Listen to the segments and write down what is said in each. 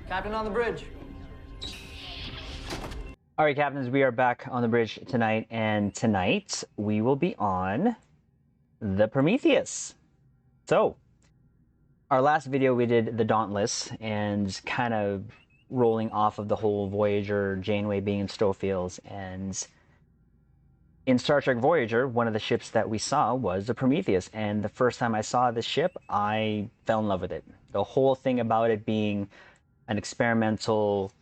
Captain on the bridge. All right, captains, we are back on the bridge tonight, and tonight we will be on the Prometheus. So, our last video we did the Dauntless, and kind of rolling off of the whole Voyager, Janeway being in Stowfields, and in Star Trek Voyager, one of the ships that we saw was the Prometheus, and the first time I saw this ship, I fell in love with it. The whole thing about it being an experimental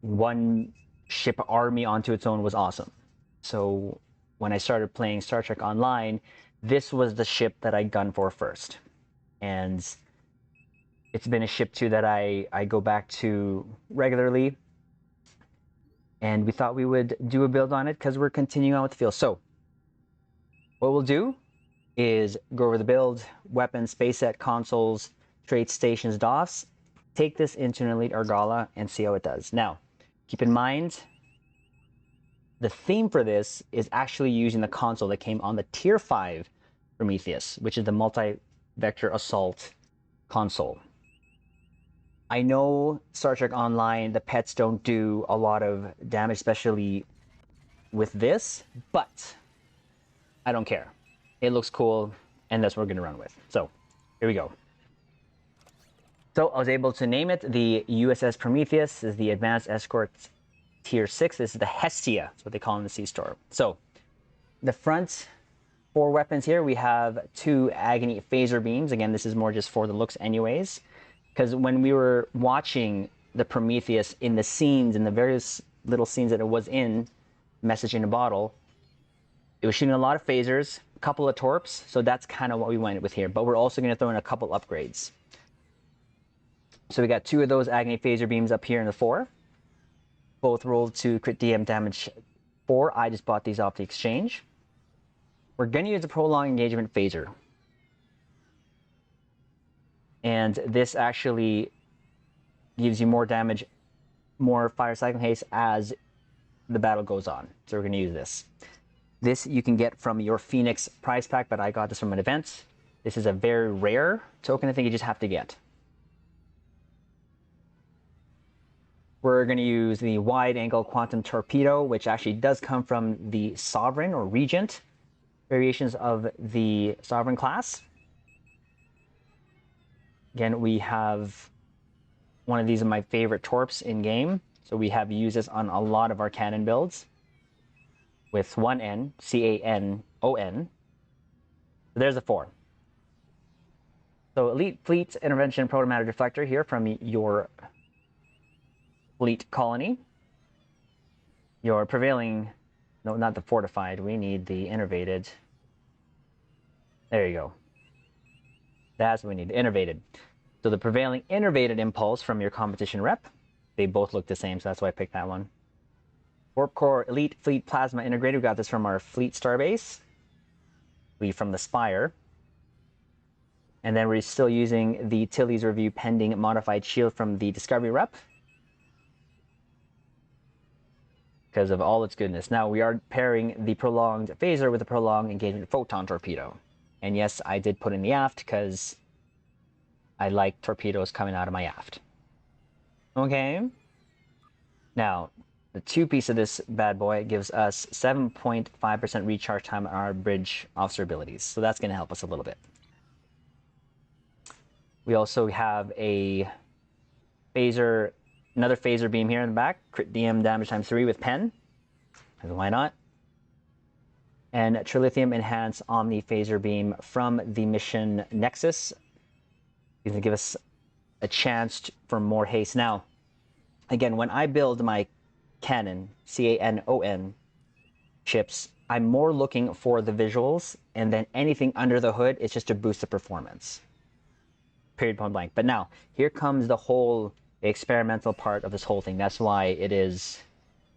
one ship army onto its own was awesome. So when I started playing Star Trek Online, this was the ship that I gunned for first. And it's been a ship too that I go back to regularly. And we thought we would do a build on it because we're continuing on with the field. So what we'll do is go over the build, weapons, space set, consoles, trade stations, DOS, take this into an Elite Argala and see how it does. Now, keep in mind, the theme for this is actually using the console that came on the Tier 5 Prometheus, which is the MULTI VECTOR ASSUALT CONSOLE. I know Star Trek Online, the pets don't do a lot of damage, especially with this, but I don't care. It looks cool, and that's what we're going to run with. So, here we go. So, I was able to name it the USS Prometheus. This is the Advanced Escort Tier 6. This is the Hestia. That's what they call in the cstore. So, the front 4 weapons here, we have 2 Agony Phaser Beams. Again, this is more just for the looks anyways. Because when we were watching the Prometheus in the scenes, in the various little scenes that it was in, Message in a Bottle, it was shooting a lot of phasers, a couple of torps, so that's kind of what we went with here. But we're also going to throw in a couple upgrades. So we got 2 of those Agony Phaser Beams up here in the 4. Both rolled to crit DM damage 4. I just bought these off the exchange. We're going to use a Prolonged Engagement Phaser. And this actually gives you more damage, more fire cycling haste as the battle goes on. So we're going to use this. This you can get from your Phoenix prize pack, but I got this from an event. This is a very rare token I think you just have to get. We're going to use the Wide Angle Quantum Torpedo, which actually does come from the Sovereign or Regent variations of the Sovereign class. Again, we have one of these of my favorite torps in game. So we have used this on a lot of our cannon builds with 1 N, C-A-N-O-N. So there's a 4. So Elite Fleet Intervention Protomatter Deflector here from your Fleet Colony. Your prevailing, no, not the fortified, we need the innervated. There you go. That's what we need, innervated. So the prevailing innervated impulse from your competition rep. They both look the same, so that's why I picked that one. Warp Core Elite Fleet Plasma Integrated. We got this from our Fleet Starbase. We from the Spire. And then we're still using the Tilly's Review Pending Modified Shield from the Discovery rep, because of all its goodness. Now we are pairing the Prolonged Phaser with the Prolonged Engagement Photon Torpedo. And yes, I did put in the aft because I like torpedoes coming out of my aft. Okay. Now, the 2-piece of this bad boy gives us 7.5% recharge time on our bridge officer abilities. So that's going to help us a little bit. We also have a phaser, another phaser beam here in the back. Crit DM damage times 3 with pen. Why not? And Trilithium Enhanced Omni Phaser Beam from the mission Nexus. It's going to give us a chance for more haste. Now, again, when I build my cannon, C-A-N-O-N chips, I'm more looking for the visuals, and then anything under the hood is just to boost the performance. Period, point blank. But now, here comes the whole experimental part of this whole thing. That's why it is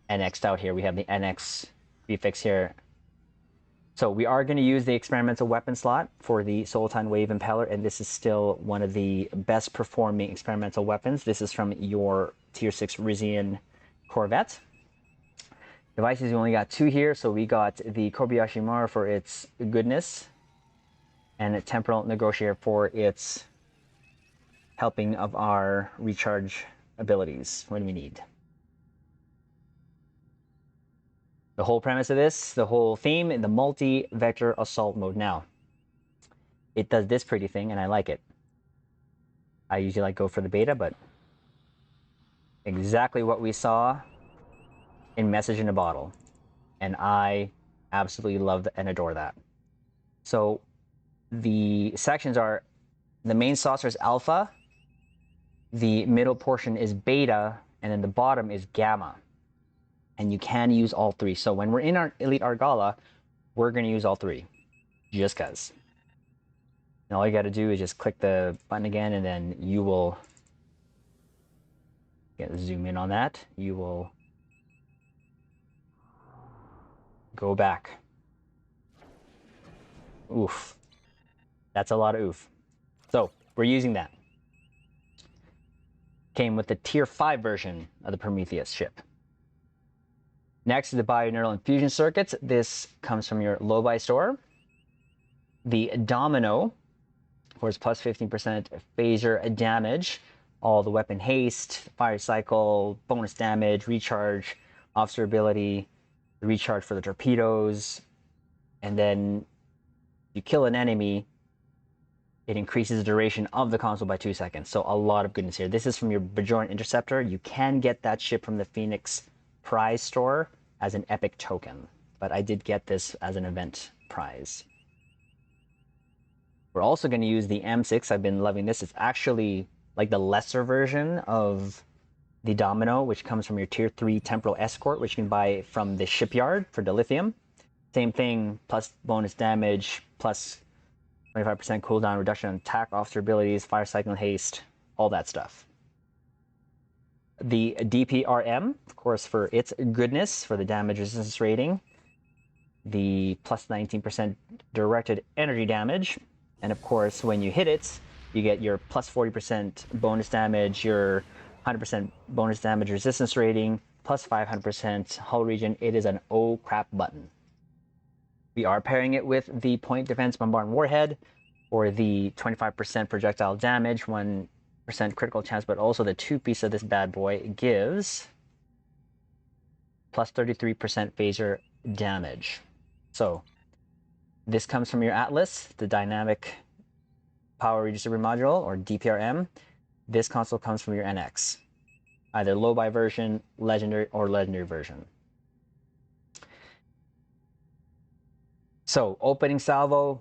NX'd out here. We have the NX prefix here. So we are going to use the experimental weapon slot for the Sultan Wave Impeller, and this is still one of the best performing experimental weapons. This is from your Tier 6 Rizian Corvette. Devices, we only got 2 here, so we got the Kobayashi Maru for its goodness, and a Temporal Negotiator for its helping of our recharge abilities. What do we need? The whole premise of this, the whole theme, in the multi-vector assault mode. Now, it does this pretty thing, and I like it. I usually like go for the beta, but exactly what we saw in Message in a Bottle. And I absolutely love and adore that. So the sections are, the main saucer is alpha, the middle portion is beta, and then the bottom is gamma. And you can use all three. So when we're in our Elite Argala, we're going to use all three, just because. And all you got to do is just click the button again, and then you will zoom in on that. You will go back. Oof. That's a lot of oof. So we're using that. Came with the Tier 5 version of the Prometheus ship. Next is the binaural infusion circuits. This comes from your low-buy store. The Domino for its plus 15% phaser damage, all the weapon haste, fire cycle, bonus damage, recharge, officer ability, the recharge for the torpedoes, and then you kill an enemy, it increases the duration of the console by 2 seconds. So a lot of goodness here. This is from your Bajoran Interceptor. You can get that ship from the Phoenix prize store as an epic token, but I did get this as an event prize. We're also going to use the M6. I've been loving this. It's actually like the lesser version of the Domino, which comes from your Tier 3 Temporal Escort, which you can buy from the shipyard for dilithium. Same thing, plus bonus damage, plus 25% cooldown, reduction on attack, officer abilities, fire cycle and haste, all that stuff. The DPRM, of course, for its goodness, for the damage resistance rating. The plus 19% directed energy damage. And of course, when you hit it, you get your plus 40% bonus damage, your 100% bonus damage resistance rating, plus 500% hull region. It is an oh crap button. We are pairing it with the point defense bombardment warhead for the 25% projectile damage, 1% critical chance, but also the two-piece of this bad boy gives plus 33% phaser damage. So this comes from your Atlas, the Dynamic Power Redistributor Module, or DPRM. This console comes from your NX, either low-buy version, legendary, or legendary version. So opening salvo,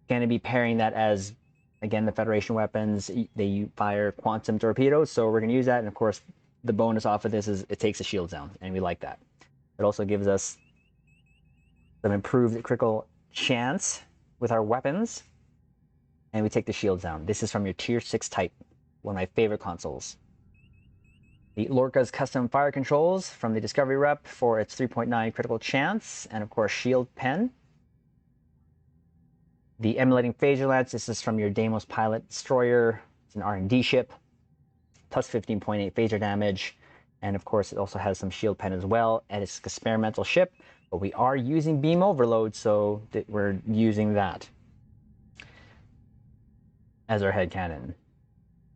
going to be pairing that as, again, the Federation weapons. They fire quantum torpedoes, so we're going to use that. And of course, the bonus off of this is it takes the shields down, and we like that. It also gives us some improved critical chance with our weapons, and we take the shields down. This is from your Tier 6 type, one of my favorite consoles. The Lorca's custom fire controls from the Discovery Rep for its 3.9 critical chance, and of course shield pen. The emulating phaser lance, this is from your Deimos Pilot Destroyer. It's an R&D ship, plus 15.8 phaser damage. And of course, it also has some shield pen as well. And it's an experimental ship, but we are using beam overload, so we're using that as our headcanon.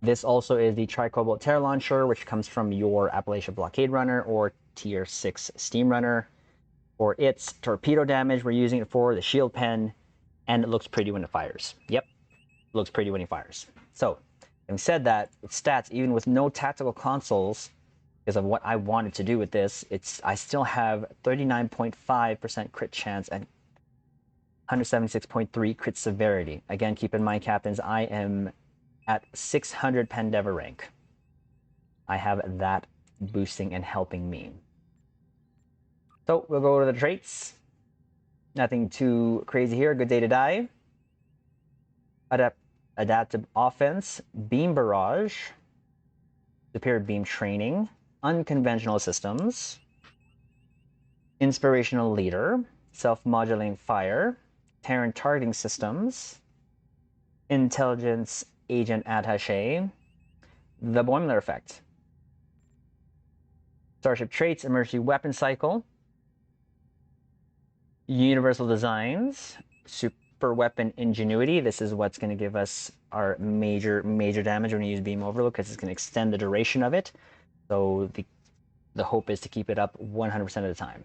This also is the Tricobalt Terra Launcher, which comes from your Appalachia Blockade Runner or Tier 6 Steam Runner. For its torpedo damage, we're using it for the shield pen. And it looks pretty when it fires. Yep, it looks pretty when it fires. So, having said that, its stats, even with no tactical consoles, because of what I wanted to do with this, I still have 39.5% crit chance and 176.3 crit severity. Again, keep in mind, captains, I am at 600 Pandeva rank. I have that boosting and helping me. So, we'll go to the traits. Nothing too crazy here. Good day to die. Adaptive offense, beam barrage, superior beam training, unconventional systems, inspirational leader, self-modulating fire, Terran targeting systems, intelligence agent attaché, the Boimler effect, starship traits, emergency weapon cycle, universal designs, for weapon ingenuity. This is what's going to give us our major damage when you use beam overload, because it's going to extend the duration of it. So the hope is to keep it up 100% of the time.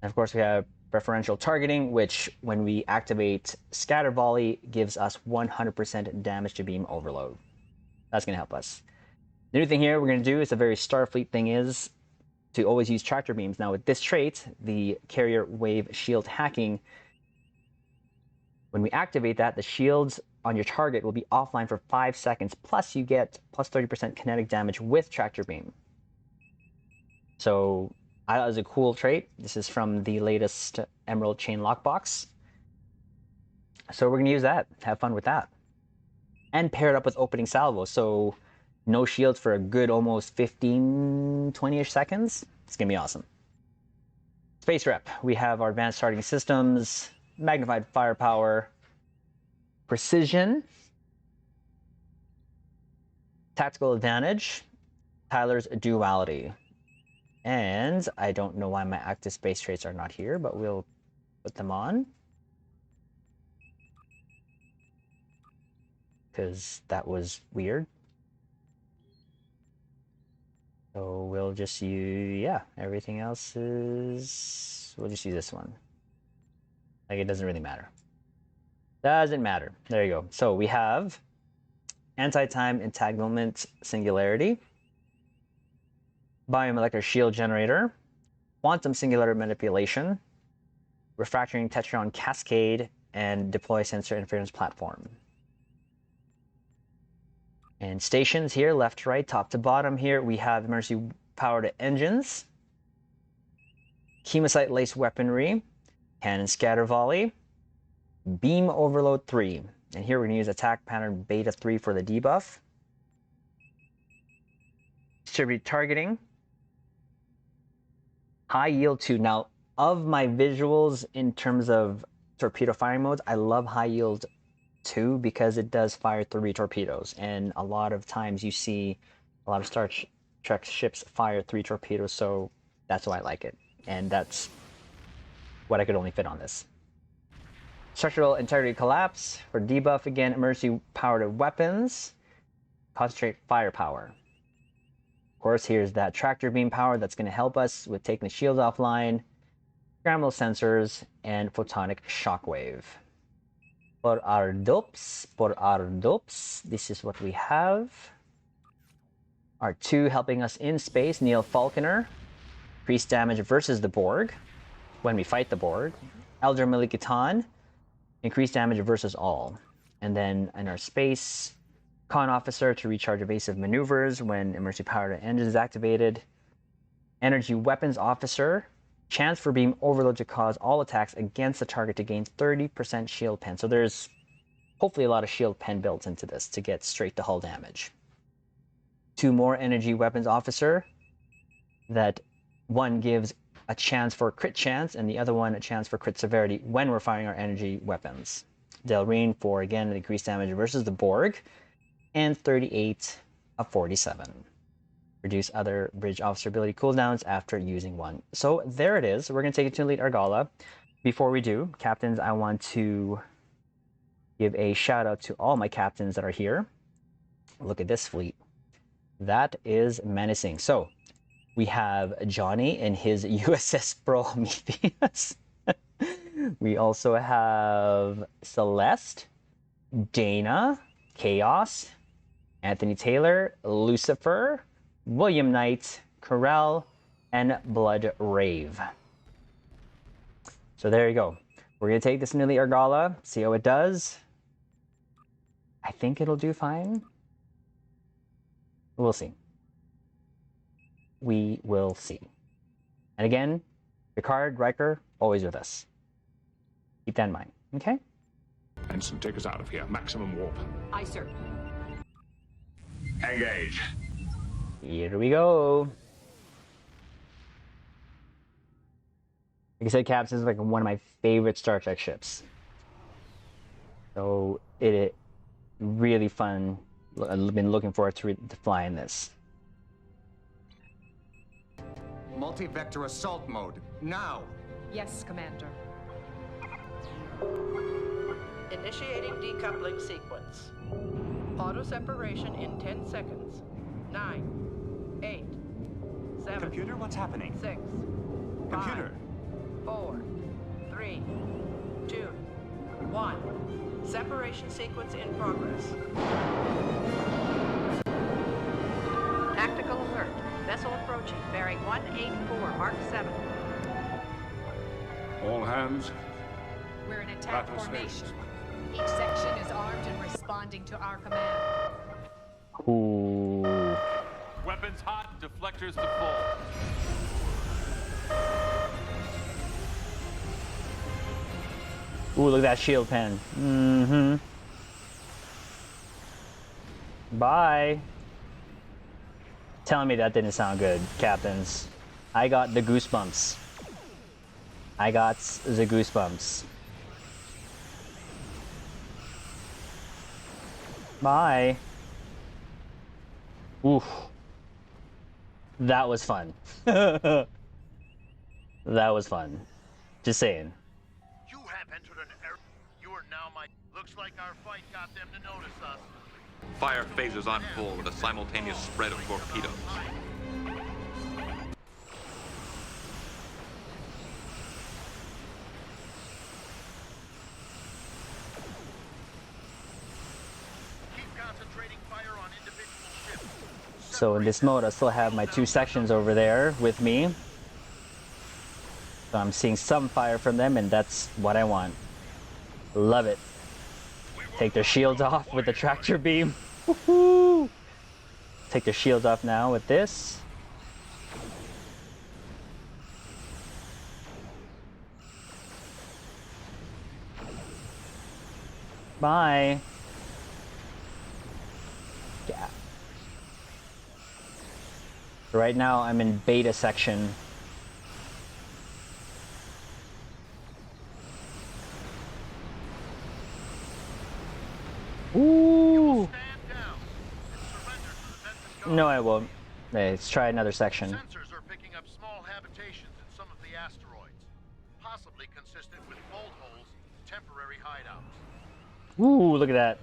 And of course, we have preferential targeting, which when we activate scatter volley gives us 100% damage to beam overload. That's going to help us. The new thing here we're going to do is a very Starfleet thing, is to always use tractor beams. Now with this trait, the carrier wave shield hacking, when we activate that, the shields on your target will be offline for 5 seconds, plus you get plus 30% kinetic damage with tractor beam. So that was a cool trait. This is from the latest Emerald Chain Lockbox. So we're going to use that. Have fun with that. And pair it up with opening salvo. So no shields for a good almost 15, 20-ish seconds. It's going to be awesome. Space rep. We have our advanced targeting systems, magnified firepower, precision, tactical advantage, Tyler's duality. And I don't know why my active space traits are not here, but we'll put them on, because that was weird. So we'll just use, yeah, everything else is, we'll just use this one. Like, it doesn't really matter. Doesn't matter. There you go. So we have anti-time entanglement singularity, biomolecular shield generator, quantum singular manipulation, refractoring tetron cascade, and deploy sensor interference platform. And stations here, left to right, top to bottom here, we have emergency powered engines, chemocyte lace weaponry, cannon scatter volley, beam overload 3. And here we're going to use attack pattern beta 3 for the debuff. Distributed targeting, high yield 2. Now, of my visuals in terms of torpedo firing modes, I love high yield 2 because it does fire 3 torpedoes, and a lot of times you see a lot of Star Trek ships fire 3 torpedoes, so that's why I like it, and that's what I could only fit on this. Structural integrity collapse for debuff, again, emergency powered weapons, concentrate firepower. Of course, here's that tractor beam power that's going to help us with taking the shields offline, scramble sensors, and photonic shockwave. For our dopes, this is what we have. Our 2 helping us in space, Neil Falconer, increased damage versus the Borg when we fight the Borg. Eldar Milikitan, increased damage versus all. And then in our space, Con Officer to recharge evasive maneuvers when emergency powered engine is activated. Energy Weapons Officer, chance for beam overload to cause all attacks against the target to gain 30% shield pen. So there's hopefully a lot of shield pen built into this to get straight to hull damage. 2 more Energy Weapons Officer, that one gives a chance for crit chance and the other one a chance for crit severity when we're firing our energy weapons. Delrine for, again, increased damage versus the Borg, and 38 of 47. Reduce other bridge officer ability cooldowns after using one. So there it is. We're going to take it to Elite Argala. Before we do, captains, I want to give a shout out to all my captains that are here. Look at this fleet. That is menacing. So we have Johnny and his USS Prometheus. We also have Celeste, Dana, Chaos, Anthony Taylor, Lucifer, William Knight, Corel, and Blood Rave. So there you go. We're going to take this into the Argala, see how it does. I think it'll do fine. We'll see. We will see. And again, Picard, Riker, always with us. Keep that in mind, okay? Ensign, take us out of here. Maximum warp. Aye, sir. Engage. Here we go. Like I said, Caps is like one of my favorite Star Trek ships. So it really fun. I've been looking forward to flying this. Multi-vector assault mode, now! Yes, Commander. Initiating decoupling sequence. Auto separation in 10 seconds. 9, 8, 7. Computer, what's happening? 6. Computer. 5, 4, 3, 2, 1. Separation sequence in progress. Tactical alert. Vessel approaching. Bearing 184, Mark 7. All hands. We're in attack Battle formation. stations. Each section is armed and responding to our command. Ooh. Weapons hot, deflectors to full. Ooh, look at that shield pen. Mm-hmm. Bye. Telling me that didn't sound good, captains. I got the goosebumps. I got the goosebumps. Bye. Oof. That was fun. That was fun. Just saying. You have entered an era. You are now my. Looks like our fight got them to notice us. Fire phasers on full with a simultaneous spread of torpedoes. Keep concentrating fire on individual ships. So in this mode, I still have my 2 sections over there with me. So I'm seeing some fire from them, and that's what I want. Love it. Take their shields off with the tractor beam. Woohoo! Take their shields off now with this. Bye. Yeah. Right now I'm in beta section. Ooh. Stand down and surrender to the Ventus Guard. No, I won't. Let's try another section. Sensors are picking up small habitations in some of the asteroids, possibly consistent with bolt holes, temporary hideouts. Ooh, look at that.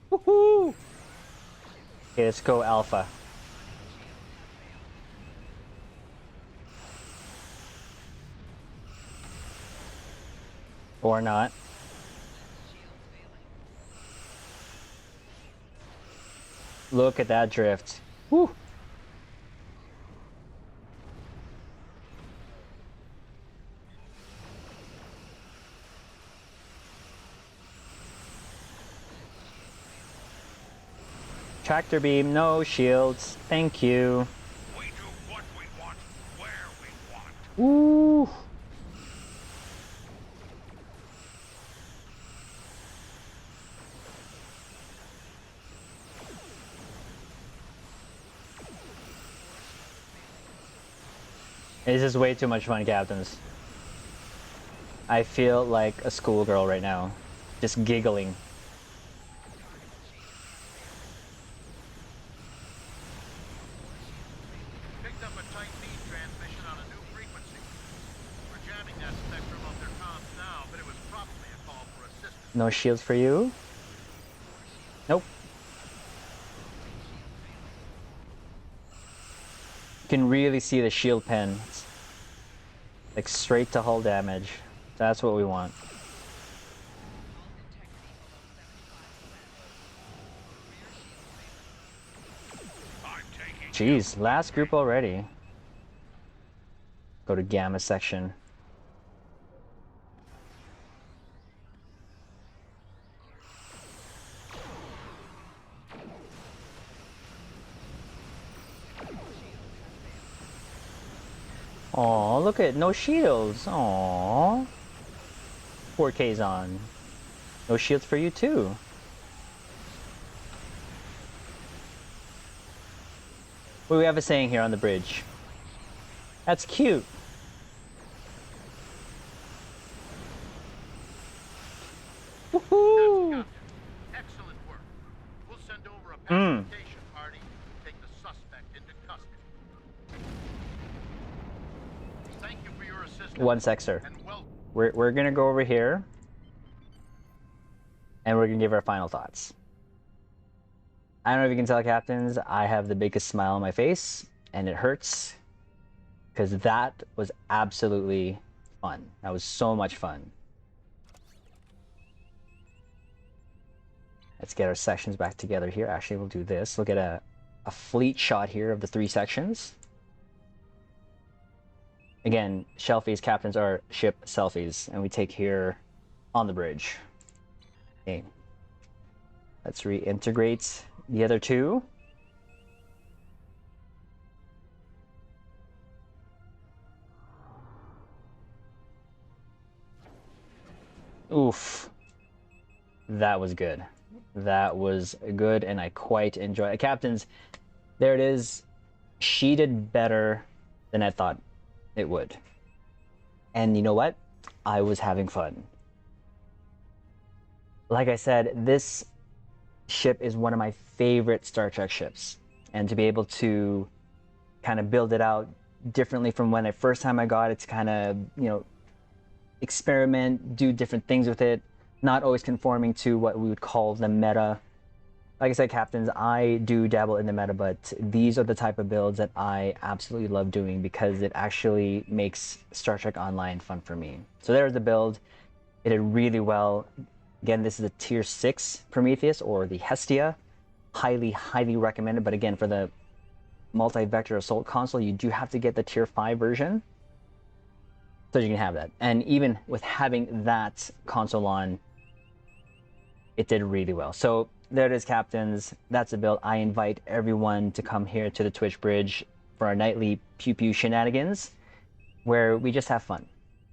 Woohoo! Okay, let's go Alpha. Or not. Look at that drift. Woo! Tractor beam, no shields. Thank you. We do what we want, where we want. Ooh. This is way too much fun, captains. I feel like a schoolgirl right now, just giggling. Picked up a tight beam transmission on a new frequency. We're jamming that spectrum of their comms now, but it was probably a call for assistance. No shields for you? Nope. You can really see the shield pen. It's like straight to hull damage. That's what we want. Jeez, last group already. Go to Gamma section. Aw, look at no shields. Aw. 4K's on. No shields for you too. What do we have a saying here on the bridge? That's cute. Woohoo! Excellent work. We'll send over a pacification party to take the suspect into custody. Thank you for your assistance. One sec, sir. And welcome. We're gonna go over here. and we're gonna give our final thoughts. I don't know if you can tell, captains, I have the biggest smile on my face, and it hurts, because that was absolutely fun. That was so much fun. Let's get our sections back together here. Actually, we'll do this. Look at a fleet shot here of the 3 sections. Again, shell phase captains are ship selfies, and we take here on the bridge. Okay. Let's reintegrate the other 2. Oof. That was good. That was good, and I quite enjoyed it. Captains, there it is. She did better than I thought it would. And you know what? I was having fun. Like I said, this ship is one of my favorite Star Trek ships. And to be able to kind of build it out differently from when first time I got it, to kind of, you know, experiment, do different things with it, not always conforming to what we would call the meta. Like I said, captains, I do dabble in the meta, but these are the type of builds that I absolutely love doing because it actually makes Star Trek Online fun for me. So there's the build. It did really well. Again, this is a tier 6 Prometheus, or the Hestia. Highly, highly recommended. But again, for the multi-vector assault console, you do have to get the tier 5 version, so you can have that. And even with having that console on, it did really well. So there it is, captains. That's a build. I invite everyone to come here to the Twitch bridge for our nightly pew pew shenanigans, where we just have fun.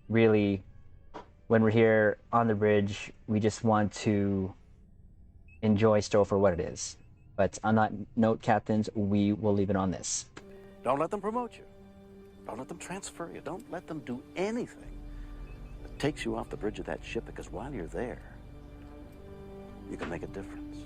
Really, when we're here on the bridge, we just want to enjoy STO for what it is. But on that note, captains, we will leave it on this. Don't let them promote you. Don't let them transfer you. Don't let them do anything that takes you off the bridge of that ship, because while you're there, you can make a difference.